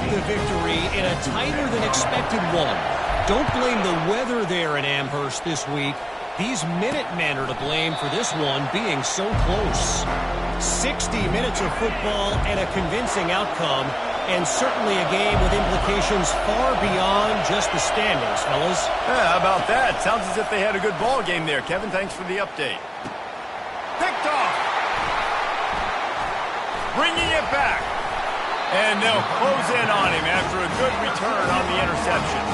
the victory in a tighter than expected one. Don't blame the weather there in Amherst this week. These Minutemen are to blame for this one being so close. 60 minutes of football and a convincing outcome, and certainly a game with implications far beyond just the standings, fellas. Yeah, how about that? Sounds as if they had a good ball game there, Kevin. Thanks for the update. Picked off. Bringing it back. And they'll close in on him after a good return on the interception.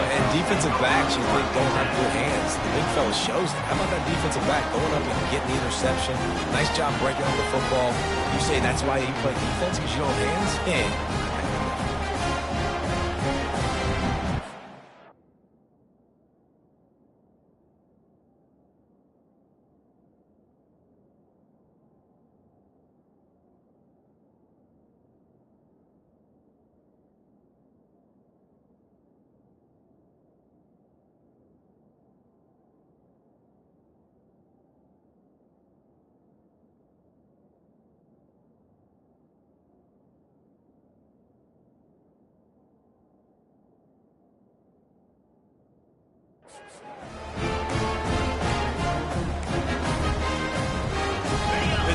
And defensive backs, you think, don't have good hands. The big fella shows it. How about that defensive back going up and getting the interception? Nice job breaking up the football. You say that's why you play defense, because you don't have hands? Yeah.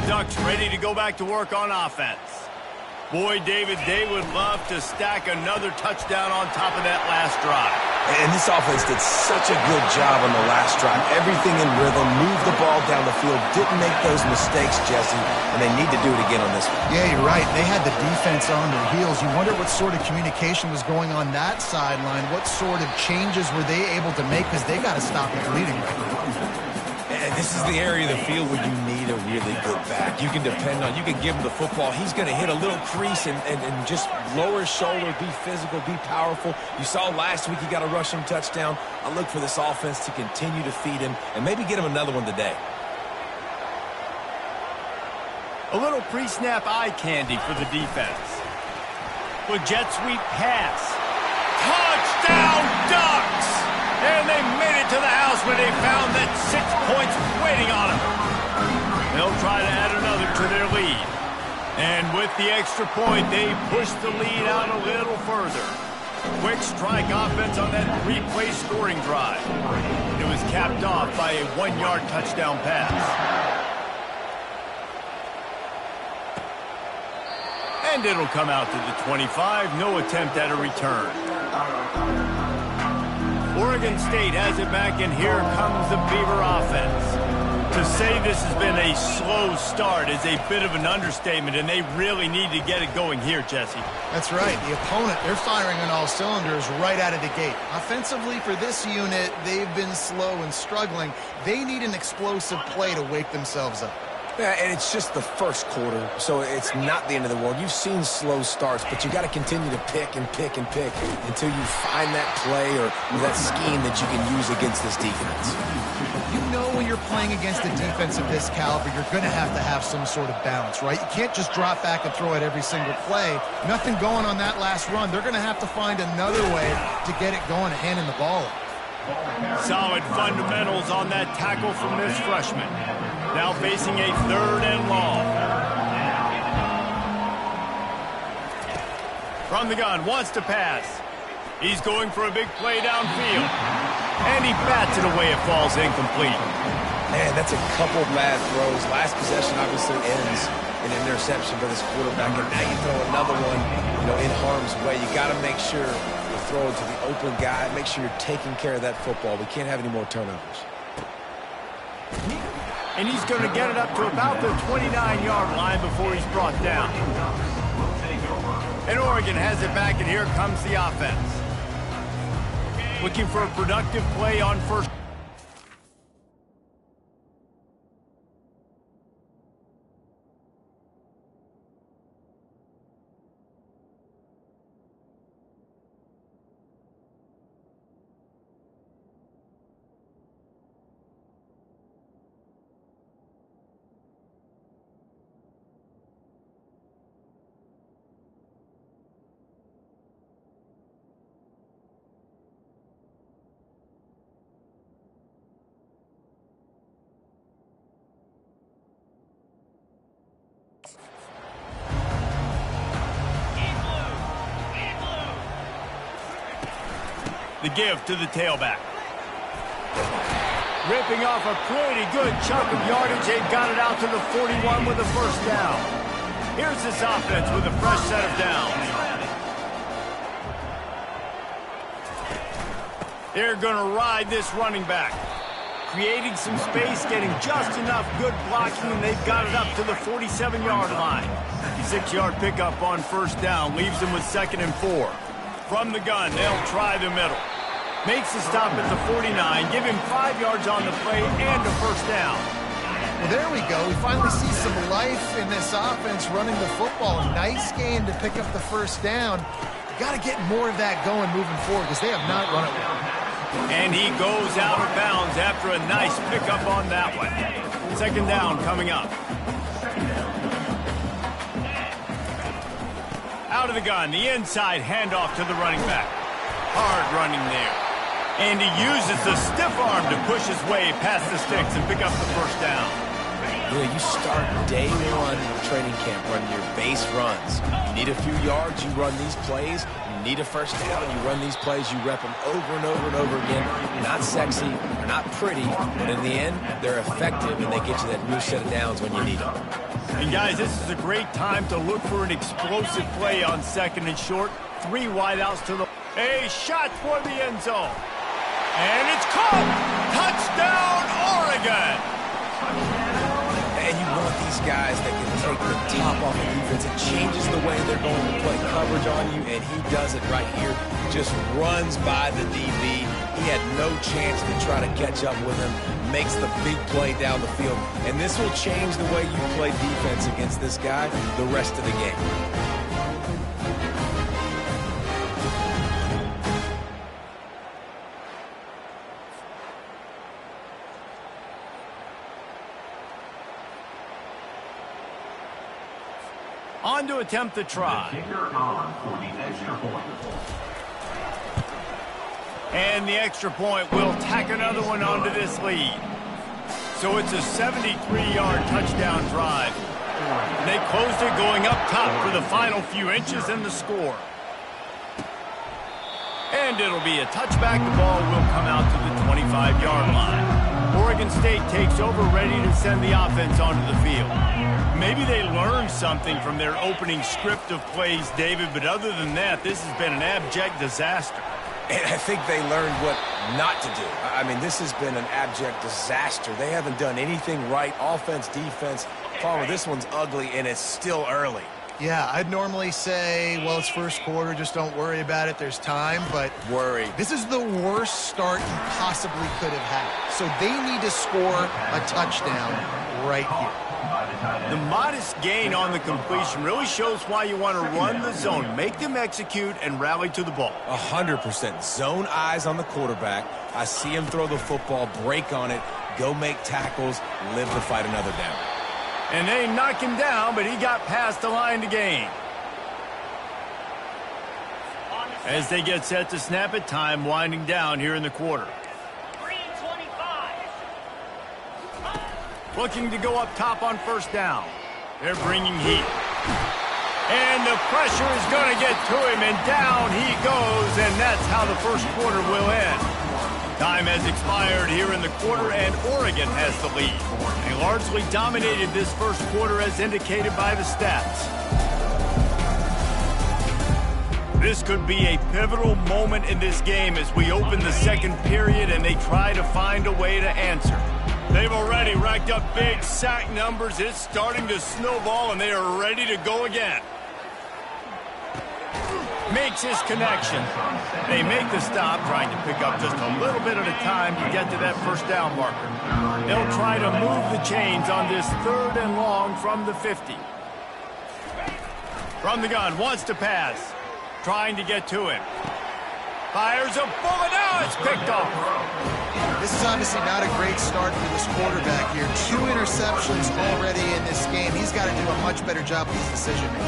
Ducks ready to go back to work on offense. Boy, David, they would love to stack another touchdown on top of that last drive. And this offense did such a good job on the last drive. Everything in rhythm, moved the ball down the field, didn't make those mistakes, Jesse, and they need to do it again on this one. Yeah, you're right. They had the defense on their heels. You wonder what sort of communication was going on that sideline. What sort of changes were they able to make, because they got to stop the bleeding right now. And this is the area of the field where you need a really good back. You can depend on, you can give him the football. He's going to hit a little crease and just lower his shoulder, be physical, be powerful. You saw last week he got a rushing touchdown. I look for this offense to continue to feed him and maybe get him another one today. A little pre-snap eye candy for the defense. With jet sweep pass. Touchdown Ducks! And they made it to the house where they found that 6 points waiting on them. They'll try to add another to their lead. And with the extra point, they push the lead out a little further. Quick strike offense on that three-play scoring drive. It was capped off by a 1-yard touchdown pass. And it'll come out to the 25. No attempt at a return. Oregon State has it back, and here comes the Beaver offense. To say this has been a slow start is a bit of an understatement, and they really need to get it going here, Jesse. That's right. The opponent, they're firing on all cylinders right out of the gate. Offensively, for this unit, they've been slow and struggling. They need an explosive play to wake themselves up. Yeah, and it's just the first quarter, so it's not the end of the world. You've seen slow starts, but you got to continue to pick and pick and pick until you find that play or that scheme that you can use against this defense. You know when you're playing against a defense of this caliber, you're going to have some sort of balance, right? You can't just drop back and throw it every single play. Nothing going on that last run. They're going to have to find another way to get it going and handing the ball off. Solid fundamentals on that tackle from this freshman. Now facing a 3rd and long. From the gun, wants to pass. He's going for a big play downfield. And he bats it away. It falls incomplete. Man, that's a couple bad throws. Last possession obviously ends in an interception for this quarterback. And now you throw another one, in harm's way. You got to make sure you throw it to the open guy. Make sure you're taking care of that football. We can't have any more turnovers. And he's going to get it up to about the 29-yard line before he's brought down. And Oregon has it back, and here comes the offense. Looking for a productive play on first. The give to the tailback. Ripping off a pretty good chunk of yardage. They've got it out to the 41 with a first down. Here's this offense with a fresh set of downs. They're going to ride this running back. Creating some space, getting just enough good blocking, and they've got it up to the 47-yard line. 6-yard pickup on first down leaves them with 2nd and 4. From the gun, they'll try the middle. Makes the stop at the 49, give him 5 yards on the play and a first down. Well, there we go. We finally see some life in this offense running the football. A nice game to pick up the first down. Got to get more of that going moving forward because they have not run it well. And he goes out of bounds after a nice pickup on that one. 2nd down coming up. Out of the gun, the inside handoff to the running back. Hard running there. And he uses the stiff arm to push his way past the sticks and pick up the first down. Yeah, you start day one training camp running your base runs. You need a few yards, you run these plays. You need a first down, you run these plays. You rep them over and over and over again. Not sexy, they're not pretty, but in the end, they're effective, and they get you that new set of downs when you need them. And guys, this is a great time to look for an explosive play on 2nd and short. 3 wideouts to the... A shot for the end zone. And it's caught! Touchdown, Oregon! And you want these guys that can take the top off the defense. It changes the way they're going to play coverage on you, and he does it right here. Just runs by the DB. He had no chance to try to catch up with him. Makes the big play down the field. And this will change the way you play defense against this guy the rest of the game. On to attempt the try. And the extra point will tack another one onto this lead. So it's a 73-yard touchdown drive. They closed it going up top for the final few inches in the score. And it'll be a touchback. The ball will come out to the 25-yard line. Oregon State takes over, ready to send the offense onto the field. Maybe they learned something from their opening script of plays, David, but other than that, this has been an abject disaster. And I think they learned what not to do. I mean, this has been an abject disaster. They haven't done anything right, offense, defense. Farmer, this one's ugly, and it's still early. Yeah, I'd normally say, well, it's first quarter, just don't worry about it, there's time, but worry. This is the worst start you possibly could have had. So they need to score a touchdown right here. The modest gain on the completion really shows why you want to run the zone, make them execute, and rally to the ball. 100%. Zone eyes on the quarterback. I see him throw the football, break on it, go make tackles, live to fight another down. And they knock him down, but he got past the line to gain. As they get set to snap it, time winding down here in the quarter. 3:25. Looking to go up top on first down. They're bringing heat. And the pressure is going to get to him, and down he goes, and that's how the first quarter will end. Time has expired here in the quarter, and Oregon has the lead. They largely dominated this first quarter as indicated by the stats. This could be a pivotal moment in this game as we open the second period and they try to find a way to answer. They've already racked up big sack numbers. It's starting to snowball, and they are ready to go again. Makes his connection. They make the stop, trying to pick up just a little bit at a time to get to that first down marker. They'll try to move the chains on this 3rd and long from the 50. From the gun, wants to pass. Trying to get to him. Fires a bullet. Now it's picked off. This is obviously not a great start for this quarterback here. 2 interceptions already in this game. He's got to do a much better job with his decision-making.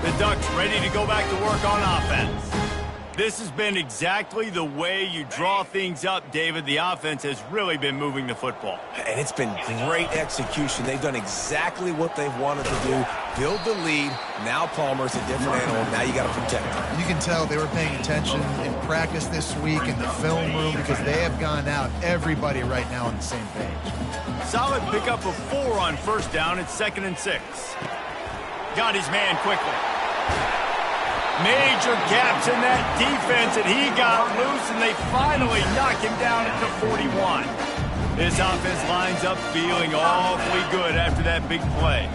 The Ducks ready to go back to work on offense. This has been exactly the way you draw things up, David. The offense has really been moving the football. And it's been great execution. They've done exactly what they've wanted to do. Build the lead. Now Palmer's a different animal. Now you got to protect him. You can tell they were paying attention in practice this week in the film room because they have gone out, everybody right now on the same page. Solid pickup of 4 on first down. It's 2nd and 6. Got his man quickly. Major gaps in that defense, and he got loose, and they finally knock him down at the 41. This offense lines up feeling awfully good after that big play.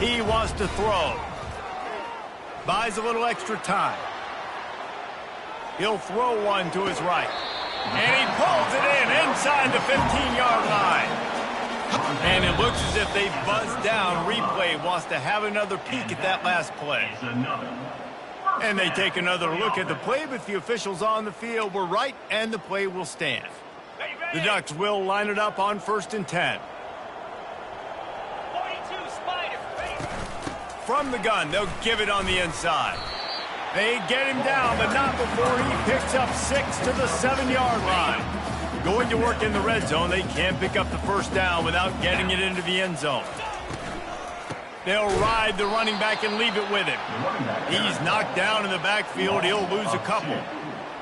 He wants to throw. Buys a little extra time. He'll throw one to his right. And he pulls it in inside the 15-yard line. And it looks as if they buzzed down. Replay wants to have another peek at that last play. And they take another look at the play, but the officials on the field were right, and the play will stand. The Ducks will line it up on 1st and 10. From the gun, they'll give it on the inside. They get him down, but not before he picks up 6 to the 7-yard line. Going to work in the red zone, they can't pick up the first down without getting it into the end zone. They'll ride the running back and leave it with him. He's knocked down in the backfield. He'll lose a couple.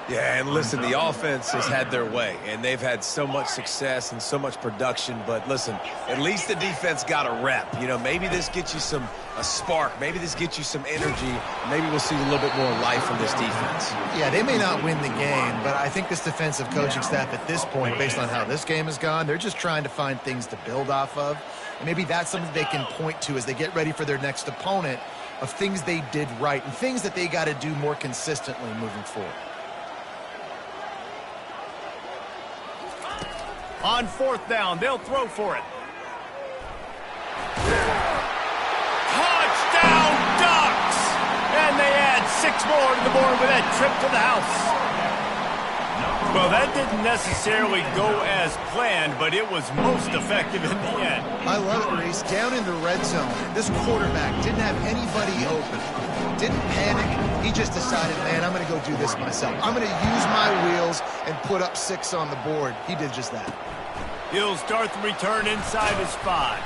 Yeah, and listen, the offense has had their way, and they've had so much success and so much production. But listen, at least the defense got a rep. You know, maybe this gets you a spark. Maybe this gets you some energy. Maybe we'll see a little bit more life from this defense. Yeah, they may not win the game, but I think this defensive coaching staff at this point, based on how this game has gone, they're just trying to find things to build off of. And maybe that's something they can point to as they get ready for their next opponent of things they did right and things that they got to do more consistently moving forward. On 4th down, they'll throw for it. Touchdown, Ducks! And they add 6 more to the board with that trip to the house. Well, that didn't necessarily go as planned, but it was most effective in the end. I love it, Reese. Down in the red zone, this quarterback didn't have anybody open. Didn't panic. He just decided, man, I'm going to go do this myself. I'm going to use my wheels and put up 6 on the board. He did just that. He'll start the return inside his 5.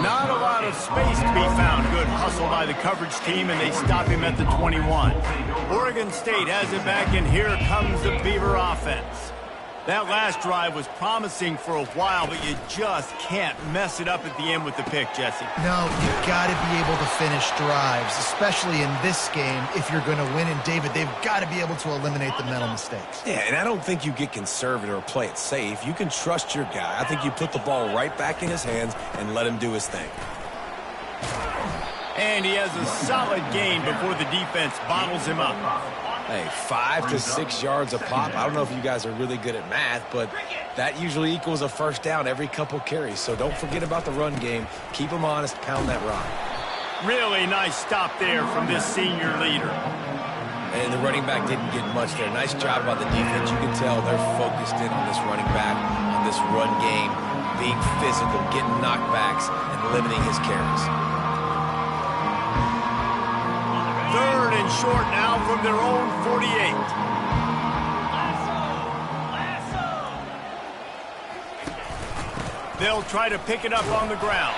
Not a lot of space to be found. Good hustle by the coverage team, and they stop him at the 21. Oregon State has it back, and here comes the Beaver offense. That last drive was promising for a while, but you just can't mess it up at the end with the pick, Jesse. No, you got to be able to finish drives, especially in this game if you're going to win. And, David, they've got to be able to eliminate the mental mistakes. Yeah, and I don't think you get conservative or play it safe. You can trust your guy. I think you put the ball right back in his hands and let him do his thing. And he has a solid gain before the defense bottles him up. Hey, 5 to 6 yards a pop. I don't know if you guys are really good at math, but that usually equals a first down every couple carries. So don't forget about the run game. Keep them honest, pound that rock. Really nice stop there from this senior leader. And the running back didn't get much there. Nice job by the defense. You can tell they're focused in on this running back, on this run game, being physical, getting knockbacks, and limiting his carries. 3rd and short now from their own 48. They'll try to pick it up on the ground.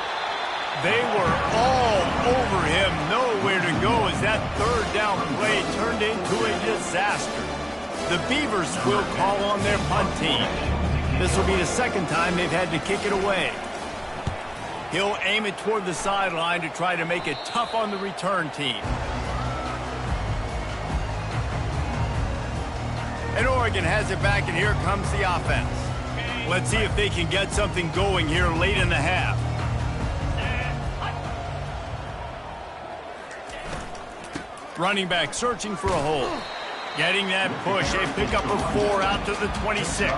They were all over him, nowhere to go as that 3rd down play turned into a disaster. The Beavers will call on their punt team. This will be the 2nd time they've had to kick it away. He'll aim it toward the sideline to try to make it tough on the return team. And Oregon has it back, and here comes the offense. Let's see if they can get something going here late in the half. Running back searching for a hole. Getting that push, a pickup of 4 out to the 26.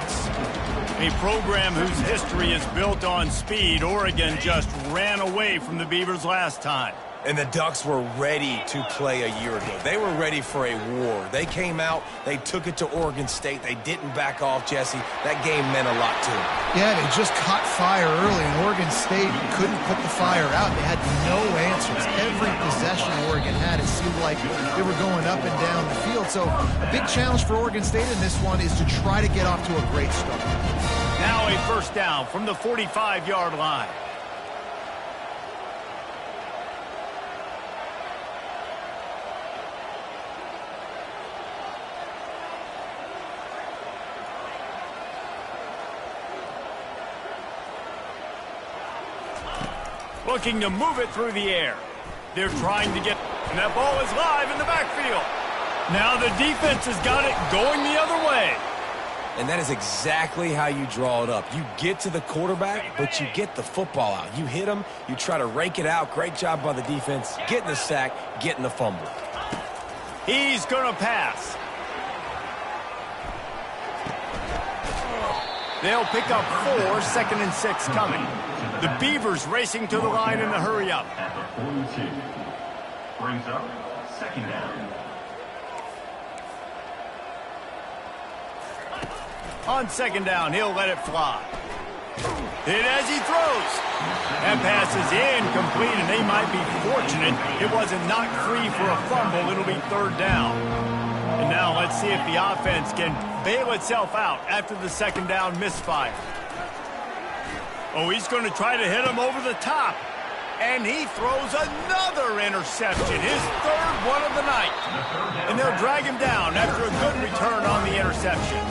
A program whose history is built on speed. Oregon just ran away from the Beavers last time. And the Ducks were ready to play a year ago. They were ready for a war. They came out, they took it to Oregon State. They didn't back off, Jesse. That game meant a lot to them. Yeah, they just caught fire early, and Oregon State couldn't put the fire out. They had no answers. Every possession Oregon had, it seemed like they were going up and down the field. So a big challenge for Oregon State in this one is to try to get off to a great start. Now a first down from the 45-yard line. Looking to move it through the air. They're trying to get, and that ball is live in the backfield. Now the defense has got it going the other way. And that is exactly how you draw it up. You get to the quarterback, but you get the football out. You hit him, you try to rake it out. Great job by the defense. Getting the sack, getting the fumble. He's going to pass. They'll pick up 4, 2nd and 6 coming. The Beavers racing to the line in the hurry-up. At the 42. Brings up 2nd down. On 2nd down, he'll let it fly. Hit as he throws. That pass is incomplete, and they might be fortunate it wasn't knocked free for a fumble. It'll be 3rd down. And now let's see if the offense can bail itself out after the 2nd down misfire. Oh, he's going to try to hit him over the top. And he throws another interception, his 3rd one of the night. And they'll drag him down after a good return on the interception.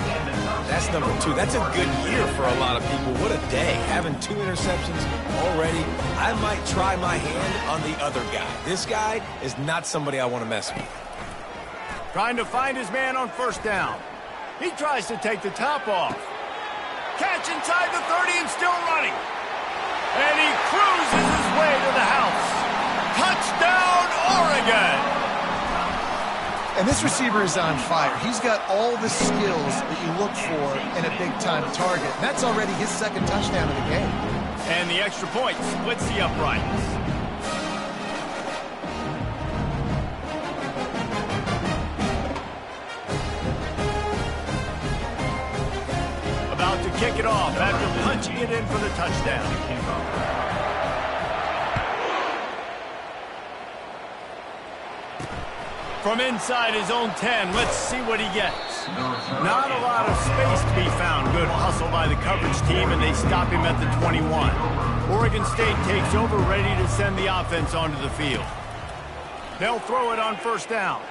That's number 2. That's a good year for a lot of people. What a day. Having 2 interceptions already. I might try my hand on the other guy. This guy is not somebody I want to mess with. Trying to find his man on 1st down. He tries to take the top off. Catch inside the 30 and still running. And he cruises his way to the house. Touchdown, Oregon! And this receiver is on fire. He's got all the skills that you look for in a big-time target. And that's already his 2nd touchdown of the game. And the extra point splits the uprights. About to kick it off after punching it in for the touchdown. From inside his own 10, let's see what he gets. Not a lot of space to be found. Good hustle by the coverage team, and they stop him at the 21. Oregon State takes over, ready to send the offense onto the field. They'll throw it on 1st down.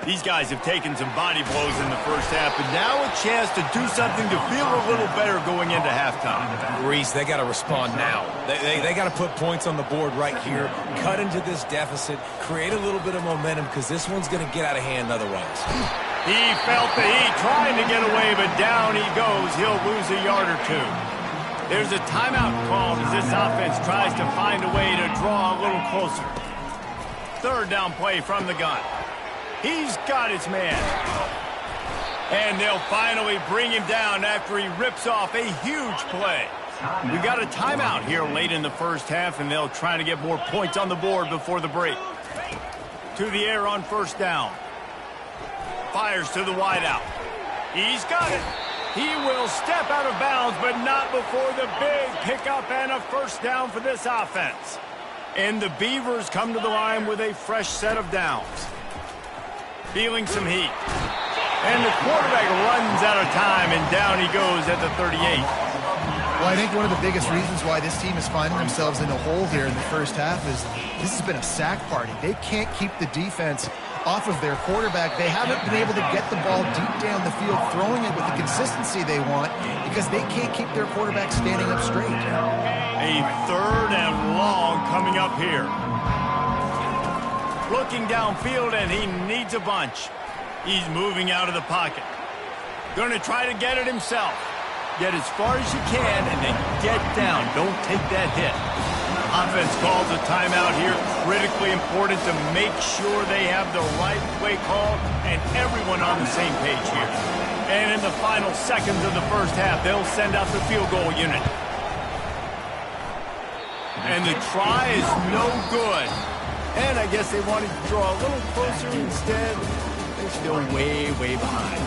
These guys have taken some body blows in the 1st half, but now a chance to do something to feel a little better going into halftime. Reese, they got to respond now. They got to put points on the board right here, cut into this deficit, create a little bit of momentum, because this one's going to get out of hand otherwise. He felt the heat, trying to get away, but down he goes. He'll lose a yard or 2. There's a timeout called as this offense tries to find a way to draw a little closer. 3rd down play from the gun. He's got his man. And they'll finally bring him down after he rips off a huge play. We got a timeout here late in the 1st half, and they'll try to get more points on the board before the break. To the air on 1st down. Fires to the wideout. He's got it. He will step out of bounds, but not before the big pickup and a 1st down for this offense. And the Beavers come to the line with a fresh set of downs. Feeling some heat. And the quarterback runs out of time, and down he goes at the 38. Well, I think one of the biggest reasons why this team is finding themselves in a hole here in the 1st half is this has been a sack party. They can't keep the defense off of their quarterback. They haven't been able to get the ball deep down the field, throwing it with the consistency they want, because they can't keep their quarterback standing up straight. A 3rd and long coming up here. Looking downfield, and he needs a bunch. He's moving out of the pocket. Going to try to get it himself. Get as far as you can, and then get down. Don't take that hit. Offense calls a timeout here. Critically important to make sure they have the right play call and everyone on the same page here. And in the final seconds of the 1st half, they'll send out the field goal unit. And the try is no good. And I guess they wanted to draw a little closer. Instead, they're still way, way behind.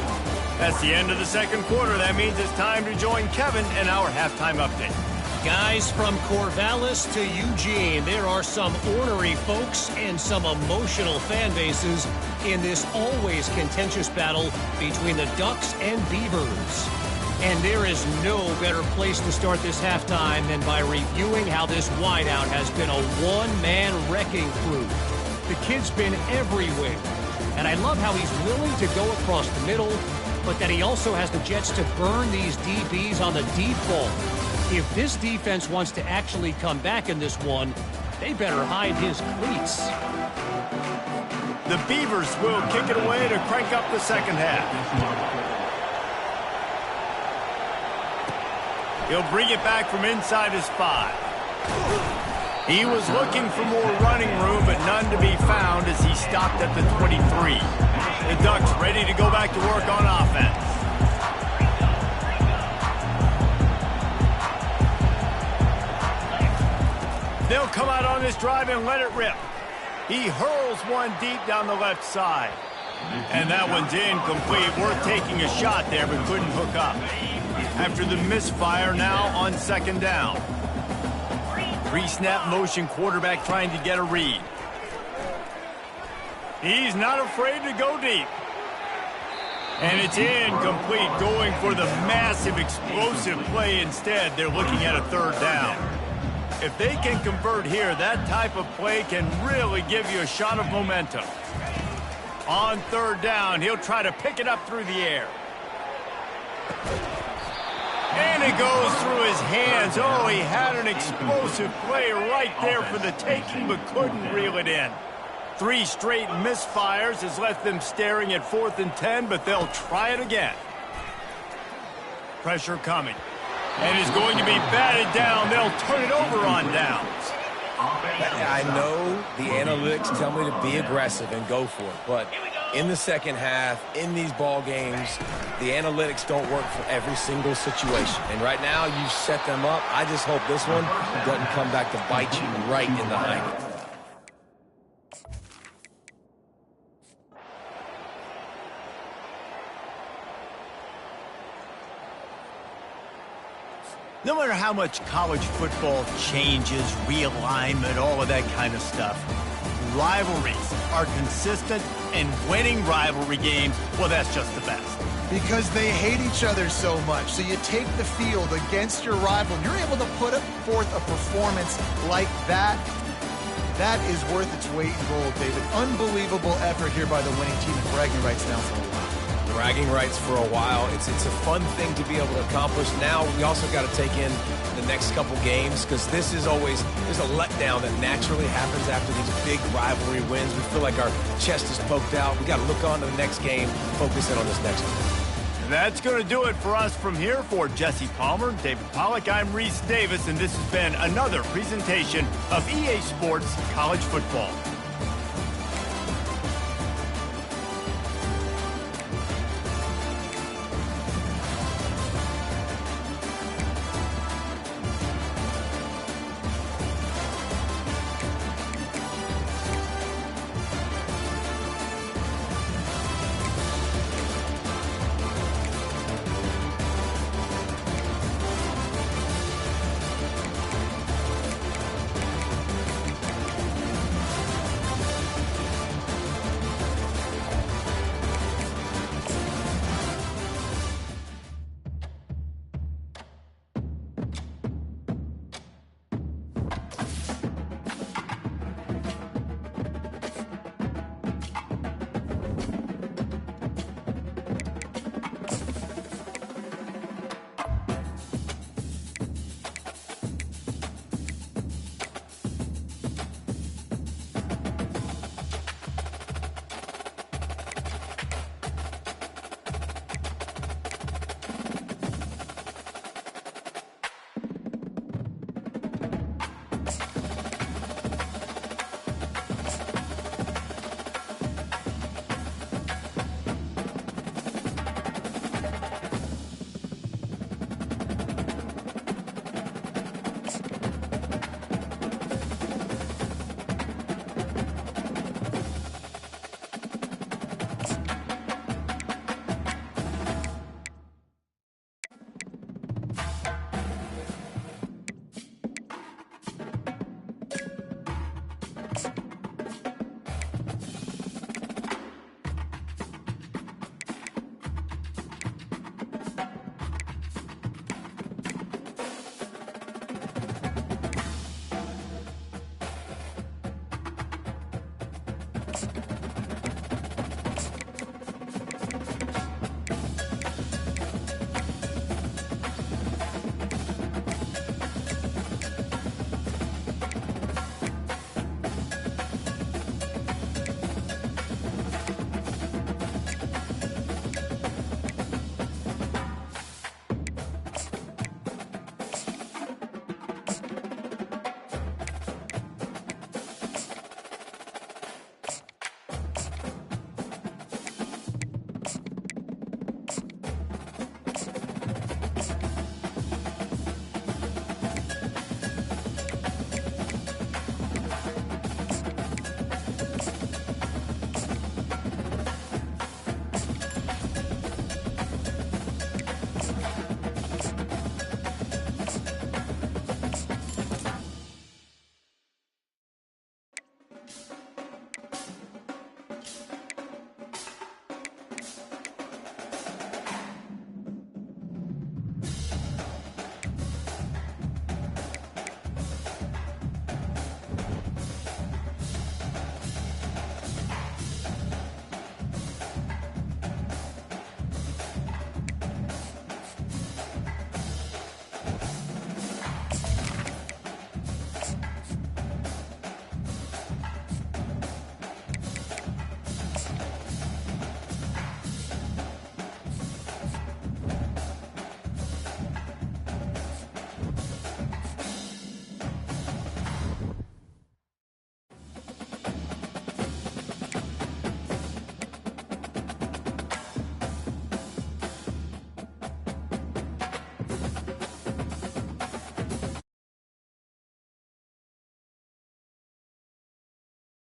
That's the end of the second quarter. That means it's time to join Kevin in our halftime update. Guys, from Corvallis to Eugene, there are some ornery folks and some emotional fan bases in this always contentious battle between the Ducks and Beavers. And there is no better place to start this halftime than by reviewing how this wideout has been a one-man wrecking crew. The kid's been everywhere, and I love how he's willing to go across the middle, but that he also has the jets to burn these DBs on the deep ball. If this defense wants to actually come back in this one, they better hide his cleats. The Beavers will kick it away to crank up the second half. He'll bring it back from inside his 5. He was looking for more running room, but none to be found as he stopped at the 23. The Ducks ready to go back to work on offense. They'll come out on this drive and let it rip. He hurls one deep down the left side. And that one's incomplete. Worth taking a shot there, but couldn't hook up. After the misfire, now on second down. Pre-snap motion quarterback trying to get a read. He's not afraid to go deep. And it's incomplete, going for the massive explosive play instead. They're looking at a third down. If they can convert here, that type of play can really give you a shot of momentum. On third down, he'll try to pick it up through the air. And it goes through his hands. Oh, he had an explosive play right there for the taking, but couldn't reel it in. 3 straight misfires has left them staring at 4th and 10, but they'll try it again. Pressure coming. And is going to be batted down. They'll turn it over on downs. I know the analytics tell me to be aggressive and go for it, but in the second half, in these ball games, the analytics don't work for every single situation. And right now, you set them up. I just hope this one doesn't come back to bite you right in the hind. No matter how much college football changes, realignment, all of that kind of stuff, rivalries are consistent, and winning rivalry games, well, that's just the best. Because they hate each other so much. So you take the field against your rival, and you're able to put forth a performance like that. That is worth its weight in gold, David. Unbelievable effort here by the winning team, and bragging rights now for a while. Bragging rights for a while. It's a fun thing to be able to accomplish. Now we also got to take in the next couple games, because this is always, there's a letdown that naturally happens after these big rivalry wins. We feel like our chest is poked out. We got to look on to the next game, focus in on this next one. That's going to do it for us from here. For Jesse Palmer, David Pollack, I'm Reese Davis, and this has been another presentation of EA Sports College Football.